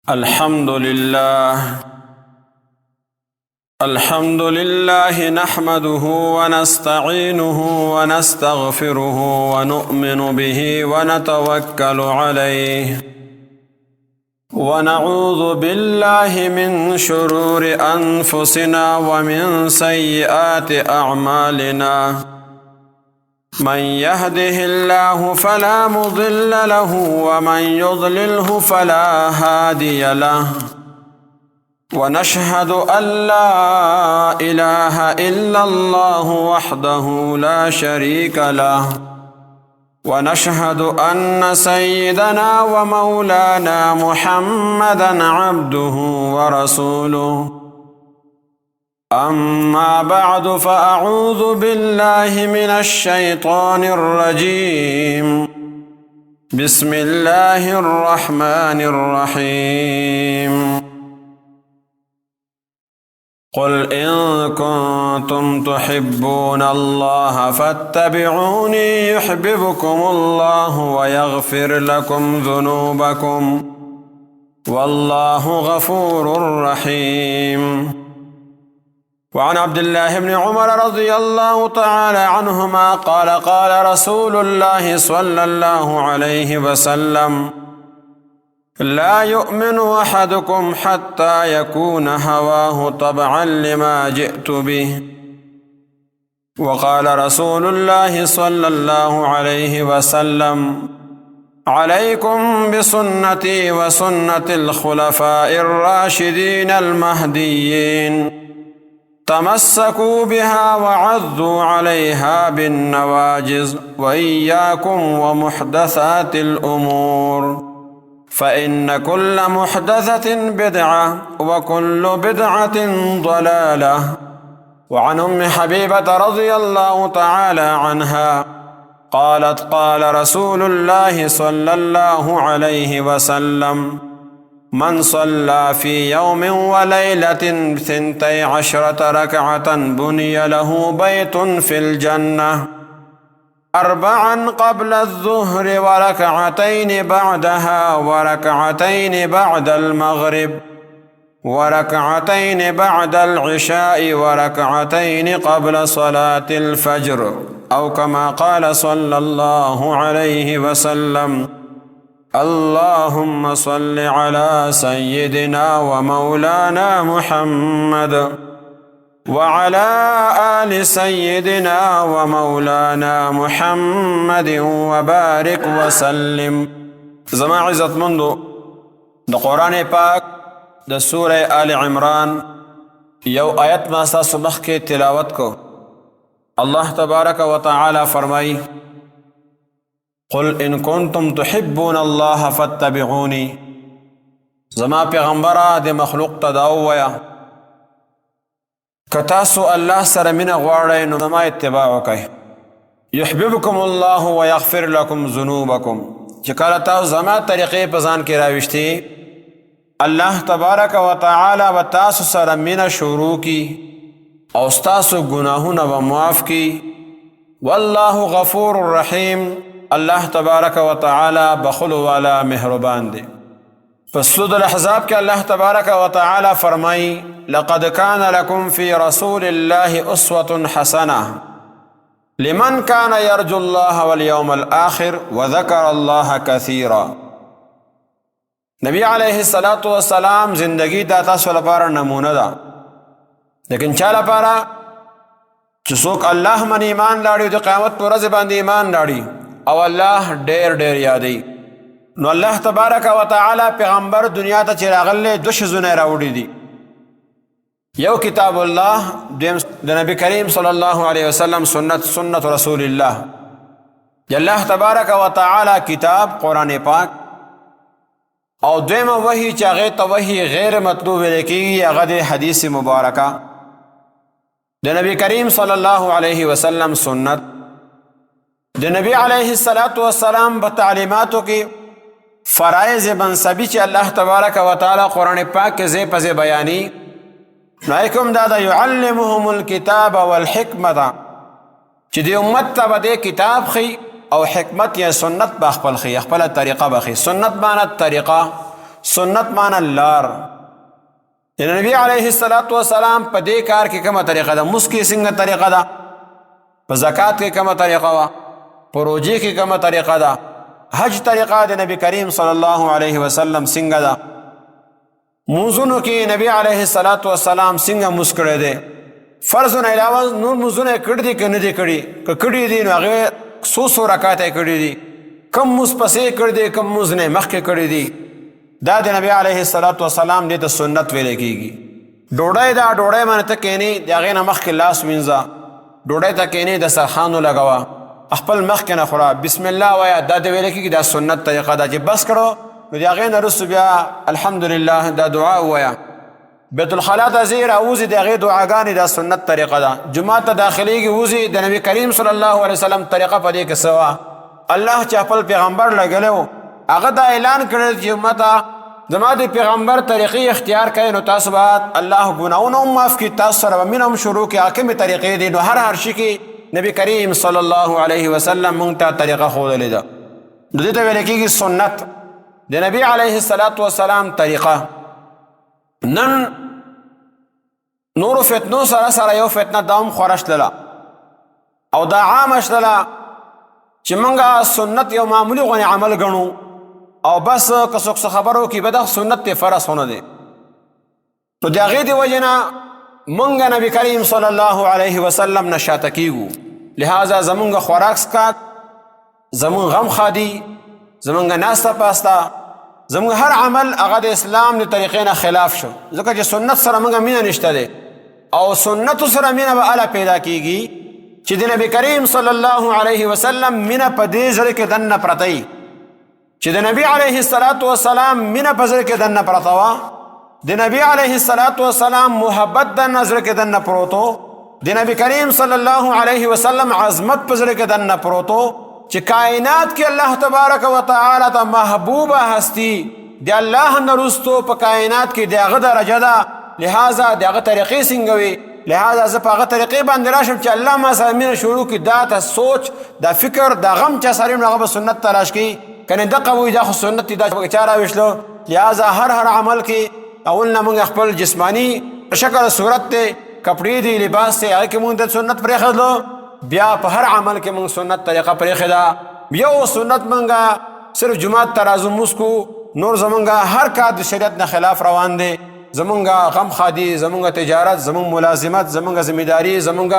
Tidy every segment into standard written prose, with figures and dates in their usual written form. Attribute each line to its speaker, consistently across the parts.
Speaker 1: الحمد لله نحمده ونستعينه ونستغفره ونؤمن به ونتوكل عليه ونعوذ بالله من شرور أنفسنا ومن سيئات أعمالنا من يهده الله فلا مضل له ومن يضلله فلا هادي له ونشهد أن لا إله إلا الله وحده لا شريك له ونشهد أن سيدنا ومولانا محمدا عبده ورسوله أما بعد فأعوذ بالله من الشيطان الرجيم بسم الله الرحمن الرحيم قل إن كنتم تحبون الله فاتبعوني يحببكم الله ويغفر لكم ذنوبكم والله غفور رحيم. وعن عبد الله بن عمر رضي الله تعالى عنهما قال قال رسول الله صلى الله عليه وسلم لا يؤمن أحدكم حتى يكون هواه طبعا لما جئت به. وقال رسول الله صلى الله عليه وسلم عليكم بسنتي وسنة الخلفاء الراشدين المهديين تمسكوا بها وعضوا عليها بالنواجذ وإياكم ومحدثات الأمور فإن كل محدثة بدعة وكل بدعة ضلالة. وعن أم حبيبة رضي الله تعالى عنها قالت قال رسول الله صلى الله عليه وسلم من صلى في يوم وليلة 12 ركعة بني له بيت في الجنة 4 قبل الظهر وركعتين بعدها وركعتين بعد المغرب وركعتين بعد العشاء وركعتين قبل صلاة الفجر أو كما قال صلى الله عليه وسلم اللهم صل على سيدنا ومولانا محمد وعلى آل سيدنا ومولانا محمد وبارك وسلم. زما عزت مندو دا قرآن پاک دا سورة آل عمران یو آیت ما ساسو مخ کے تلاوت کو. اللہ تبارک و تعالی فرمائی قل ان کنتم تحبون اللہ فاتبعونی. زما پیغمبرہ دے مخلوق تداویا کتاسو اللہ سر من غوارے نو زما اتباع وکای یحببکم اللہ ویغفر لکم ذنوبکم. چکالتاو زما طریقے پزان کی راوشتی اللہ تبارک و تعالی و تاسو سر من شروع کی اوستاسو گناہون و معاف کی واللہ غفور الرحیم. اللہ تبارک و تعالی بخل والا مہربان دے. فسورة الاحزاب کے اللہ تبارک و تعالی فرمائی لقد كان لكم في رسول الله أسوة حسنة لمن كان يرجو الله واليوم الآخر وذكر الله كثيرا. نبی علیہ الصلاة والسلام زندگی داتا سولپارا نمونہ دا لیکن چالا پارا چسوک اللہ من ایمان لاڑی تو قیامت پر رزبان ایمان لاڑی او اللہ ډیر ډیر یادی نو اللہ تبارک و تعالی پیغمبر دنیا تا چراغلے 2 شزونه راوڑی دی. یو کتاب اللہ دویم نبی کریم صلی اللہ علیہ وسلم سنت رسول اللہ. اللہ تبارک و تعالی کتاب قرآن پاک او دویم وحی چاغیت وحی غیر مطلوب لیکی اغد حدیث مبارکہ دے نبی کریم صلی اللہ علیہ وسلم سنت دے نبی علیہ السلام بتعلیماتوں کی فرائض منصبی چی اللہ تبارک و تعالی قرآن پاک کے زی پزی بیانی نائکم دادا یعلمهم الکتاب والحکمت چی دی امت تا بدے کتاب خی او حکمت یا سنت باخپل خی اخپل طریقہ بخی. سنت معنی طریقہ سنت معنی لار. نبی علیه السلام په دې کار کې کومه طریقه ده؟ موږ کې څنګه طریقه ده؟ په زکات کې کومه طریقه وه؟ په روژې کې کومه طریقه ده؟ حج طریقه د نبی کریم صلی الله علیه وسلم څنګه ده؟ مونځونو کې نبی علیه السلام څنګه مونځ کړی دی؟ فرض نه علاوه نور مونځونه یې کړي دي که نه دي کړي؟ که کړي دي نو هغې څو رکعته یې کړي دي؟ کم مونځ پسې کړي دي، کم مونځ نه مخکې کړي دي؟ دا د نبی علیه السلام دې ته سنت ویلی کېږي. ډوډۍ ده، ډوډۍ باندې ته کښېنې، د هغې نه مخکې لاس وینځه، ډوډۍ ته کښېنې دسترخوان ولګوه، خپل مخکې نه خوره، بسم الله وایه، دا د ویلی کېږي. دا سنت طریقه ده چې بس کړو نو د هغې نه وروسته بیا الحمدلله دا دعا ووایه. بیت الخلا ته ځې راوځي، د هغې دعاګانې دا سنت طریقه ده. جومات ته داخلېږي وځي، د نبي کریم صلی الله علیه وسلم طریقه په دې کې څه وه؟ الله چې خپل پیغمبر لګلی و هغه دا اعلان کړی چې امته زما د پیغمبر طریقې اختیار کوئ نو تاسو به الله ګناهونه هم معاف کړي، تاسو سره به مینه هم شروع کړي. هغه کومې طریقې دي؟ نو هر شي کې نبی کریم صلی الله علیه وسلم موږ ته طریقه ښودلې ده. نو دې ته ویل کېږي سنت، د نبی علیه السلام طریقه. نن نورو فتنو سره یو فتنه دا هم خوره شتله او دا عامه شتله چې موږ سنت یو معمولي غونې عمل ګڼو او بس که څوک څه خبر وکړي به دغه سنت دی، فرض ونه دی. نو د هغې د وجې نه موږ نبي کریم صلی الله علیه وسلم نه شاته کېږو. لہذا زمونږ خوراک څښاک، زمونږ غم ښادي، زمونږ ناسته پاسته، زمونږ هر عمل هغه د اسلام د طریقې نه خلاف شو، ځکه چې سنت سره موږ مینه نشته دی. او سنتو سره مینه به هله پیدا کېږي چې د نبي کریم صلی الله علیه وسلم مینه په دې زړه کې دننه پرته وي، چې د نبی علیه السلام مینه په زړه کې دننه پرته وه، د نبی علیه السلام محبت دننه زړه کې دننه پروت و، د نبی کریم صلی الله علیه وسلم عظمت په زړه کې دننه پروت و، چې کائنات کې الله تبارک و تعالی ته محبوبه هستی د الله نه وروستو په کائنات کې د هغه درجه ده. لہذا د هغه طریقې څنګه وي؟ لہذا زه په هغه طریقې باندې راشم چې الله ما سره مینه شروع کړي. دا ته سوچ، دا فکر، دا غم چا سره نو هغه به سنت تلاش کړي، کنه دغه وایي دا خو سنت دی، دا چا راویشلو. لہذا هر عمل کې اول نه موږ خپل جسمانی شکل صورت دی، کپړې دی، لباس دی، هغې کې موږ د سنت پرېښودلو. بیا په هر عمل کې موږ سنت طریقه پرېښوده. یو سنت موږ صرف جماعت ته راځو مونځ کوو، نور زمونږ هر کار د شریعت نه خلاف روان دی. زمونږ غم خادي، زمونږ تجارت، زمونږ ملازمت، زمونږ ذمہداري، زمونږ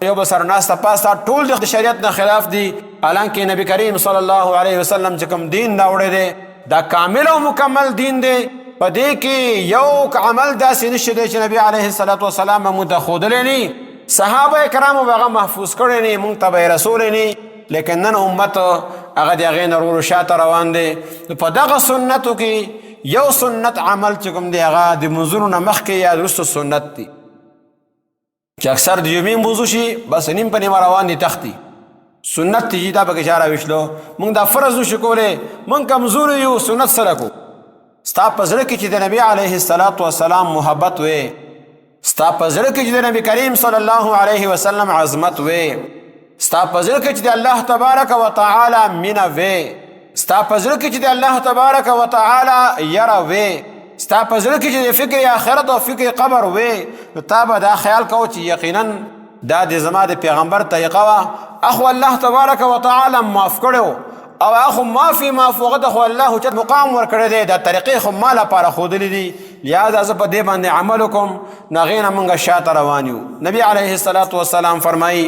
Speaker 1: یو به سره ناسته پاسته، ټول د شریعت نه خلاف دي. حالانکه نبی کریم صلی الله علیه وسلم چې کوم دین راوړی دی دا کامل او مکمل دین دی. په دې کې یو عمل داسې نشته دی چې نبی علیه السلام موږ ته ښودلی نه، صحابه کرامو به هغه محفوظ کړی نه، موږ ته به یې رسولی نه. لیکن نن امت هغه د هغې نه ورو شاته روان دی. په دغه سنتو کې یو سنت عمل چې کوم دی هغه د منځونو نه مخکې یا وروسته سنت دی، چې اکثر د جمعې موضوع شي بس نیم په نیمه روان دي تختی. سنت دی دا پکې چا راویشلو، موږ دا فرض نشو کولی، موږ کمزور یو، سنت سره کو. ستا په زړه کې چې د نبی علیه السلام محبت وی، ستا په زړه کې چې د نبی کریم صلی الله علیه وسلم عظمت وی، ستا په زړه کې چې د الله تبارک و تعالی مینه وی، ستا په زړه کې چې د الله تبارک و تعالی یره وی، ستا په زړه کې چې د فکر آخرت او فکر قبر وی، نو تا به دا خیال کو چې یقینا دا د زما د پیغمبر طریقه وه. اخو الله تبارک و تعالی معاف کړی او اخو معافي معفوغه خو الله چت مقام ورکړی دی، دا طریقې خو ما لپاره ښودلې دي. لہذا زه په دې باندې عمل وکړم، نو هغې نه موږ شاته روان یو. نبی علیه السلام فرمایي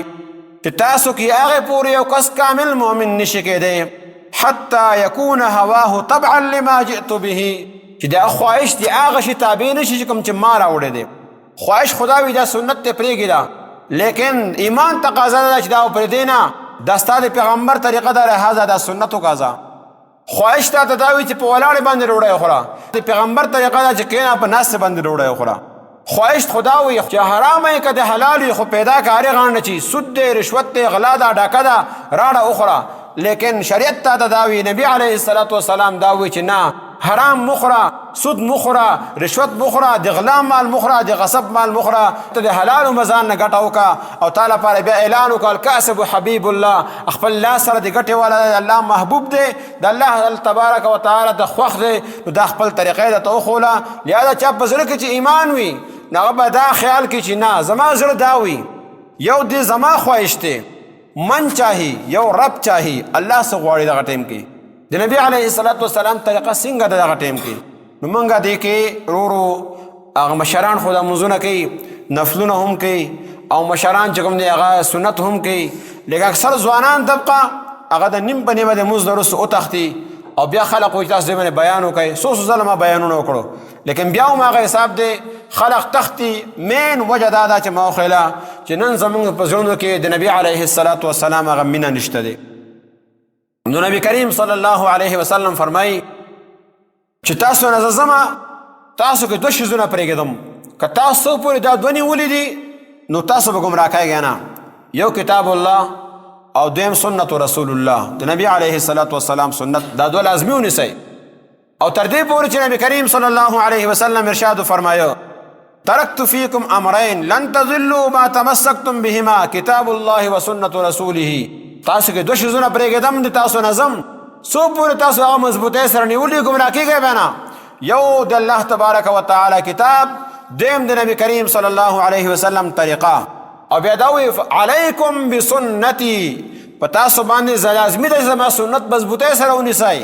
Speaker 1: چې تاسو کې هغې پورې یو کس کامل مؤمن نشي کېدی حتی یکون هواه طبعا لما جئت به، چې دا خواهش دی هغه شي تابع نشي چې کوم چې ما راوړی دی. خواهش خدا وي دا سنت ته پرېږده، لیکن ایمان تقاضا ده چې دا پرېږدی نه، دا ستا د پیغمبر طریقه ده، لہذا دا سنت وکړه. خواهش تا ته دا وي چې په ولاړې باندې ډوډۍ وخوره، د پیغمبر طریقه ده چې کښېنه په ناستې باندې ډوډۍ وخوره. خواهش خدا وي چې حرام یې که د حلال وي خو پیدا که هرې غاڼه چې سود دی، رشوت دی، غلا ده، ډاکه ده، راړه وخوره. لیکن شریعت تا ته دا وي، نبی علیه السلام دا وي چې نه، حرام مخوره، سود مخوره، رشوت مخوره، د غلا مال مخوره، د غصب مال مخوره، ته د حلال مزان نه ګټه وکړه او تعالی پر بیا اعلان وکړ کاسب حبیب الله، خپل الله سره د ګټې والا الله محبوب دی، د الله تبارک وتعالى د خوښ دی، نو دا خپل طریقې د توخوله. لہذا چا په زړه کې چې ایمان وي هغه به دا خیال کې چې نه زما زړه دا وي یو دې زما خواهش دی، من چاهي یو رب چاهي، الله څه غواړي دغه ټیم کې د نبی علیه الصلاۃ والسلام طریقه څنګه ده دغه ټیم کې. نو مونږ دې کې ورو هغه مشران خو د منځونه کوي، نفلونه هم کوي او مشران چې کوم دی هغه سنت هم کوي، لیکن اکثر ځوانان طبقه هغه د نیم په نیمه د مزد وروسته وتښتي او بیا خلق وایي تاسو دې باندې بیان وکړئ. څو ځله ما بیانونه وکړو لیکن بیا هم هغه حساب دی خلق تختی. مین وجه دا ده چې ما وښیله چې نن زمونږ په زړونو کې د نبی علیه الصلاۃ والسلام هغه مینه نشته دی. نو نبی کریم صلی الله علیه وسلم فرمایي چې تاسو نه زما تاسو کې دوه شیزونه پرېږدم، که تاسو پورې دا دوه نیولي دي نو تاسو به ګمراه کیږئ نه. یو کتاب الله او دویم سنت رسول الله، د نبی علیه الصلاۃ والسلام سنت، دا دوه لازمي ونیسئ. او تر دې پورې چې نبی کریم صلی الله علیه وسلم ارشاد فرمایو ترکت فیکم امرین لن تضلوا ما تمسکتم بهما کتاب الله وسنت رسوله. تاسو کې دوه شیزونه پرېږدم د تاسو نظم څو پورې تاسو هغه مضبوطۍ سره نیولي ګمراه کیږئ به نه. یو د الله تبارک وتعالی کتاب، دیم د نبی کریم صلی الله علیه وسلم طریقه، او بیا دا وی علیکم بسنتی، په تاسو باندې لازمي ده زما سنت مضبوطۍ سره ونیسئ،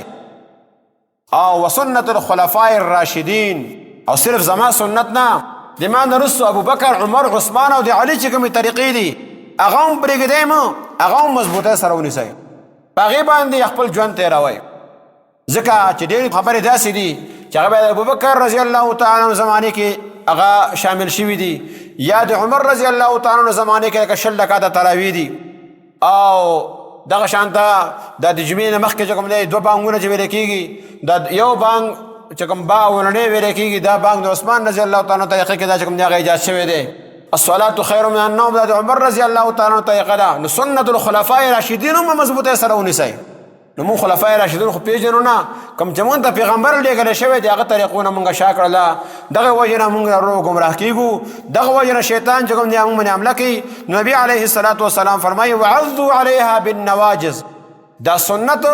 Speaker 1: او وسنت الخلفاء الراشدین، او صرف زما سنت نه د ما نه وروسته ابوبکر عمر عثمان او د علي چې کومې طریقې دي هغه هم پرېږدئ مه، هغه هم مضبوطۍ سره ونیسئ، په هغې باندې خپل ژوند تېروئ. ځکه چې ډېرې خبرې داسې دي چې هغه د ابوبکر رضی الله تعالی عنه زمانې کې هغه شامل شوي دي، یا د عمر رضی الله تعالی عنه زمانې کې لکه 20 رکعته تراویح دي، او دغه شانته د جمعې نه مخکې چې کوم دی 2 بانګونه چې ویل کېږي، د یو بانګ چې کوم با اولنی ویل کېږي دا بانګ د عثمان رضی الله تعالی عنه طریقې کې دا چې کوم دی هغه ایجاد شوی دی. الصلاة خیر من النوم دا د عمر رضی الله تعالی عنه طریقه ده. نو سنت الخلفاء راشدین هم مضبوطۍ سره ونیسئ. نو مونږ خلفای راشدین خو پیژنو نه، کوم چې مونږ ته پیغمبر لیږلی شوی دی هغه طریقونه مونږ شا کړله، دغه وجې نه مونږ ورو ګمراه کېږو، دغه وجې نه شیطان چې کوم دی مونږ باندې حمله کوي. نبي علیه الصلاة والسلام فرمایي وعضوا علیها بالنواجز، دا سنت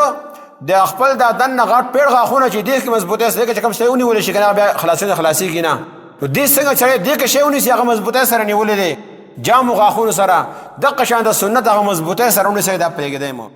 Speaker 1: د خپل دا دننه غټ پیړ غاښونه چې دې کې مضبوطۍ سره چې کوم شی ونیولی شي که نه بیا خلاصېږي نه، نو دې څنګه سړی دې که شی ونیسي هغه مضبوطۍ سره نیولی دی جامو غاښونو سره، دقه شان د سنت هغه مضبوطۍ سره ونیسئ، دا پرېږدئ مو.